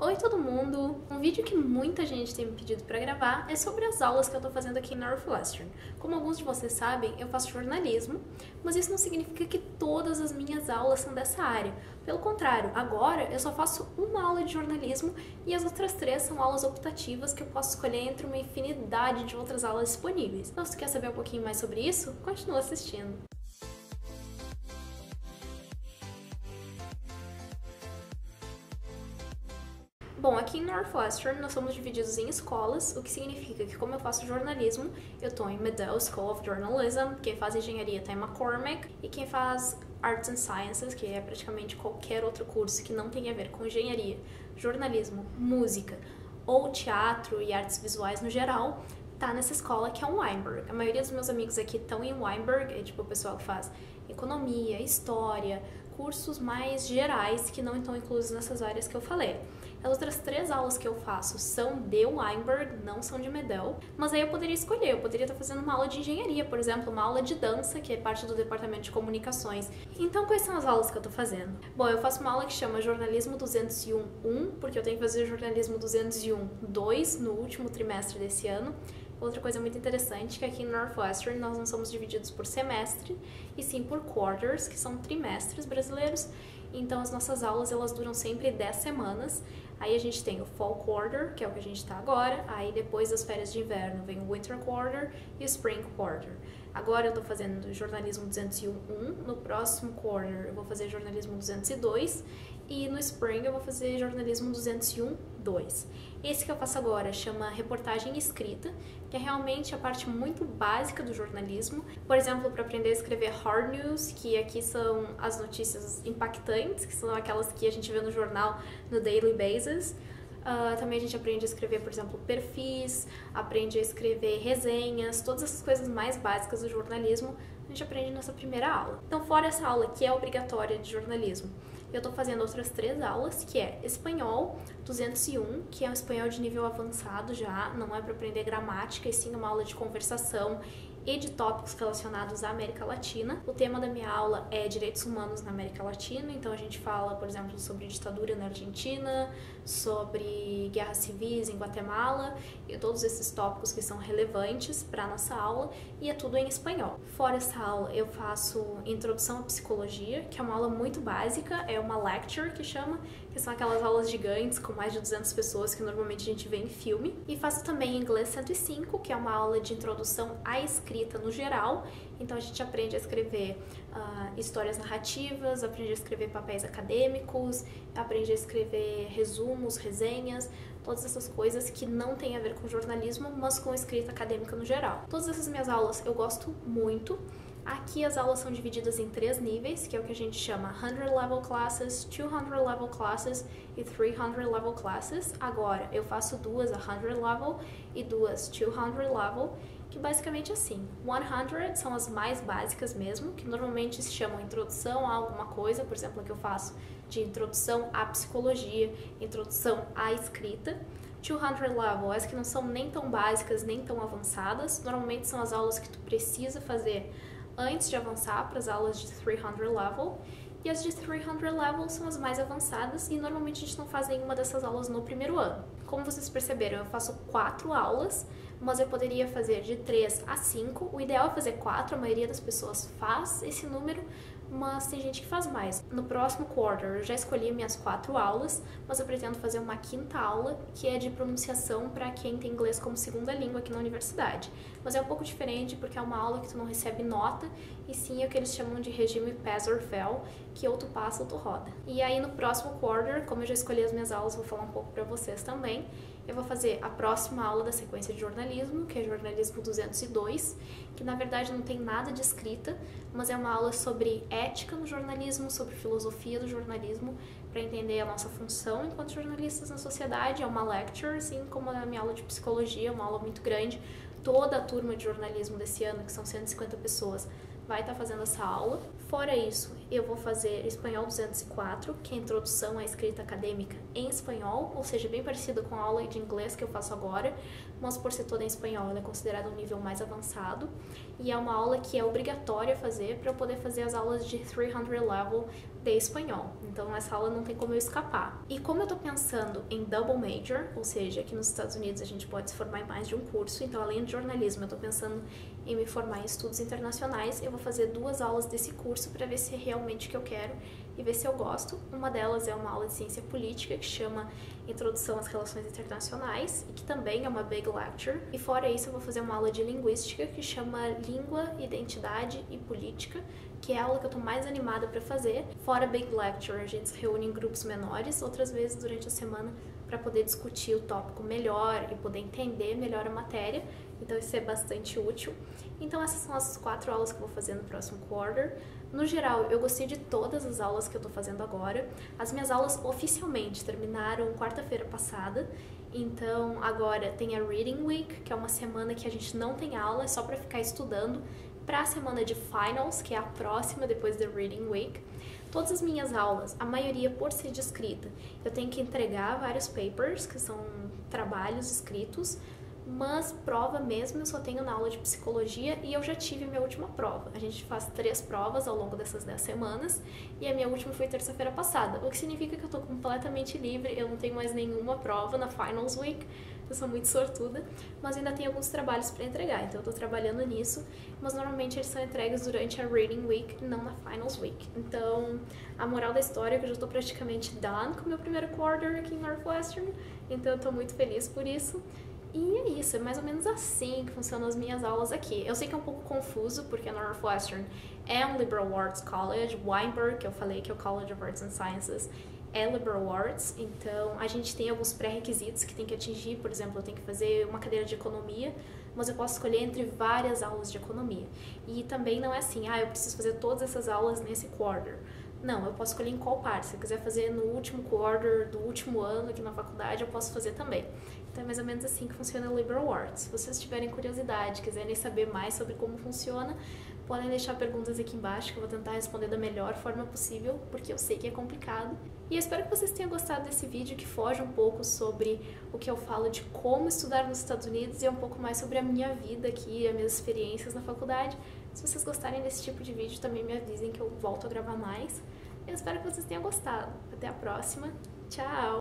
Oi todo mundo! Um vídeo que muita gente tem me pedido para gravar é sobre as aulas que eu tô fazendo aqui na Northwestern. Como alguns de vocês sabem, eu faço jornalismo, mas isso não significa que todas as minhas aulas são dessa área. Pelo contrário, agora eu só faço uma aula de jornalismo e as outras 3 são aulas optativas que eu posso escolher entre uma infinidade de outras aulas disponíveis. Então se tu quer saber um pouquinho mais sobre isso, continua assistindo. Bom, aqui em Northwestern nós somos divididos em escolas, o que significa que como eu faço jornalismo, eu estou em Medill School of Journalism, quem faz engenharia está em McCormick, e quem faz Arts and Sciences, que é praticamente qualquer outro curso que não tenha a ver com engenharia, jornalismo, música ou teatro e artes visuais no geral, tá nessa escola que é o Weinberg. A maioria dos meus amigos aqui estão em Weinberg, é tipo o pessoal que faz economia, história, cursos mais gerais que não estão inclusos nessas áreas que eu falei. As outras 3 aulas que eu faço são de Weinberg, não são de Medill, mas aí eu poderia escolher, eu poderia estar fazendo uma aula de engenharia, por exemplo, uma aula de dança, que é parte do departamento de comunicações. Então, quais são as aulas que eu tô fazendo? Bom, eu faço uma aula que chama Jornalismo 201-1, porque eu tenho que fazer Jornalismo 201-2 no último trimestre desse ano. Outra coisa muito interessante é que aqui em Northwestern nós não somos divididos por semestre, e sim por quarters, que são trimestres brasileiros. Então as nossas aulas elas duram sempre 10 semanas. Aí a gente tem o Fall Quarter, que é o que a gente está agora. Aí depois das férias de inverno vem o Winter Quarter e o Spring Quarter. Agora eu estou fazendo Jornalismo 201-1, no próximo Quarter eu vou fazer Jornalismo 202 e no Spring eu vou fazer Jornalismo 201-2. Esse que eu faço agora chama Reportagem Escrita, que é realmente a parte muito básica do jornalismo. Por exemplo, para aprender a escrever hard news, que aqui são as notícias impactantes, que são aquelas que a gente vê no jornal no daily basis. Também a gente aprende a escrever, por exemplo, perfis, aprende a escrever resenhas, todas essas coisas mais básicas do jornalismo a gente aprende nessa primeira aula. Então, fora essa aula que é obrigatória de jornalismo, eu estou fazendo outras 3 aulas, que é Espanhol 201, que é um espanhol de nível avançado já, não é para aprender gramática, e sim uma aula de conversação e de tópicos relacionados à América Latina. O tema da minha aula é Direitos Humanos na América Latina, então a gente fala, por exemplo, sobre ditadura na Argentina, sobre guerras civis em Guatemala e todos esses tópicos que são relevantes para a nossa aula, e é tudo em espanhol. Fora essa aula, eu faço Introdução à Psicologia, que é uma aula muito básica, é uma lecture que chama, que são aquelas aulas gigantes com mais de 200 pessoas que normalmente a gente vê em filme. E faço também Inglês 105, que é uma aula de introdução à escrita no geral. Então a gente aprende a escrever histórias narrativas, aprende a escrever papéis acadêmicos, aprende a escrever resumos, resenhas, todas essas coisas que não tem a ver com jornalismo, mas com escrita acadêmica no geral. Todas essas minhas aulas eu gosto muito. Aqui as aulas são divididas em 3 níveis, que é o que a gente chama 100 level classes, 200 level classes e 300 level classes. Agora eu faço 2 a 100 level e 2 200 level, que basicamente é assim, 100 são as mais básicas mesmo, que normalmente se chamam introdução a alguma coisa, por exemplo, a que eu faço de introdução à psicologia, introdução à escrita. 200 level, as que não são nem tão básicas, nem tão avançadas, normalmente são as aulas que tu precisa fazer antes de avançar para as aulas de 300 level, e as de 300 level são as mais avançadas e normalmente a gente não faz nenhuma dessas aulas no primeiro ano. Como vocês perceberam, eu faço 4 aulas, mas eu poderia fazer de 3 a 5, o ideal é fazer 4, a maioria das pessoas faz esse número, mas tem gente que faz mais. No próximo quarter eu já escolhi minhas 4 aulas, mas eu pretendo fazer uma 5ª aula, que é de pronunciação para quem tem inglês como segunda língua aqui na universidade. Mas é um pouco diferente porque é uma aula que tu não recebe nota, e sim é o que eles chamam de regime pass or fail, que ou tu passa ou tu roda. E aí no próximo quarter, como eu já escolhi as minhas aulas, vou falar um pouco para vocês também, eu vou fazer a próxima aula da sequência de jornalismo, que é Jornalismo 202, que na verdade não tem nada de escrita, mas é uma aula sobre ética no jornalismo, sobre filosofia do jornalismo, para entender a nossa função enquanto jornalistas na sociedade. É uma lecture, assim como a minha aula de psicologia, uma aula muito grande. Toda a turma de jornalismo desse ano, que são 150 pessoas, vai estar fazendo essa aula. Fora isso, eu vou fazer Espanhol 204, que é a introdução à escrita acadêmica em espanhol, ou seja, bem parecida com a aula de inglês que eu faço agora, mas por ser toda em espanhol, ela é considerada um nível mais avançado, e é uma aula que é obrigatória fazer para eu poder fazer as aulas de 300 level de espanhol. Então essa aula não tem como eu escapar. E como eu tô pensando em double major, ou seja, aqui nos Estados Unidos a gente pode se formar em mais de um curso, então além de jornalismo eu tô pensando em me formar em estudos internacionais, eu vou fazer 2 aulas desse curso para ver se é realmente o que eu quero e ver se eu gosto. Uma delas é uma aula de ciência política que chama Introdução às Relações Internacionais e que também é uma big lecture. E fora isso eu vou fazer uma aula de linguística que chama Língua, Identidade e Política, que é a aula que eu tô mais animada para fazer. Fora Big Lecture, a gente se reúne em grupos menores, outras vezes durante a semana, para poder discutir o tópico melhor e poder entender melhor a matéria. Então isso é bastante útil. Então essas são as 4 aulas que eu vou fazer no próximo quarter. No geral, eu gostei de todas as aulas que eu tô fazendo agora. As minhas aulas oficialmente terminaram quarta-feira passada. Então agora tem a Reading Week, que é uma semana que a gente não tem aula, é só para ficar estudando para a semana de finals, que é a próxima depois da Reading Week. Todas as minhas aulas, a maioria por ser de escrita, eu tenho que entregar vários papers, que são trabalhos escritos, mas prova mesmo eu só tenho na aula de psicologia e eu já tive a minha última prova. A gente faz 3 provas ao longo dessas 10 semanas e a minha última foi terça-feira passada, o que significa que eu tô completamente livre, eu não tenho mais nenhuma prova na Finals Week, eu sou muito sortuda, mas ainda tenho alguns trabalhos para entregar, então eu tô trabalhando nisso, mas normalmente eles são entregues durante a Reading Week, não na Finals Week. Então, a moral da história é que eu já tô praticamente done com o meu primeiro quarter aqui em Northwestern, então eu tô muito feliz por isso. E é isso, é mais ou menos assim que funcionam as minhas aulas aqui. Eu sei que é um pouco confuso, porque a Northwestern é um liberal arts college, Weinberg, que eu falei que é o College of Arts and Sciences, é liberal arts, então a gente tem alguns pré-requisitos que tem que atingir, por exemplo, eu tenho que fazer uma cadeira de economia, mas eu posso escolher entre várias aulas de economia. E também não é assim, eu preciso fazer todas essas aulas nesse quarter. Não, eu posso escolher em qual parte. Se eu quiser fazer no último quarter do último ano aqui na faculdade, eu posso fazer também. Então é mais ou menos assim que funciona o Liberal Arts. Se vocês tiverem curiosidade, quiserem saber mais sobre como funciona, podem deixar perguntas aqui embaixo que eu vou tentar responder da melhor forma possível, porque eu sei que é complicado. E eu espero que vocês tenham gostado desse vídeo que foge um pouco sobre o que eu falo de como estudar nos Estados Unidos e um pouco mais sobre a minha vida aqui, as minhas experiências na faculdade. Se vocês gostarem desse tipo de vídeo, também me avisem que eu volto a gravar mais. Eu espero que vocês tenham gostado. Até a próxima. Tchau!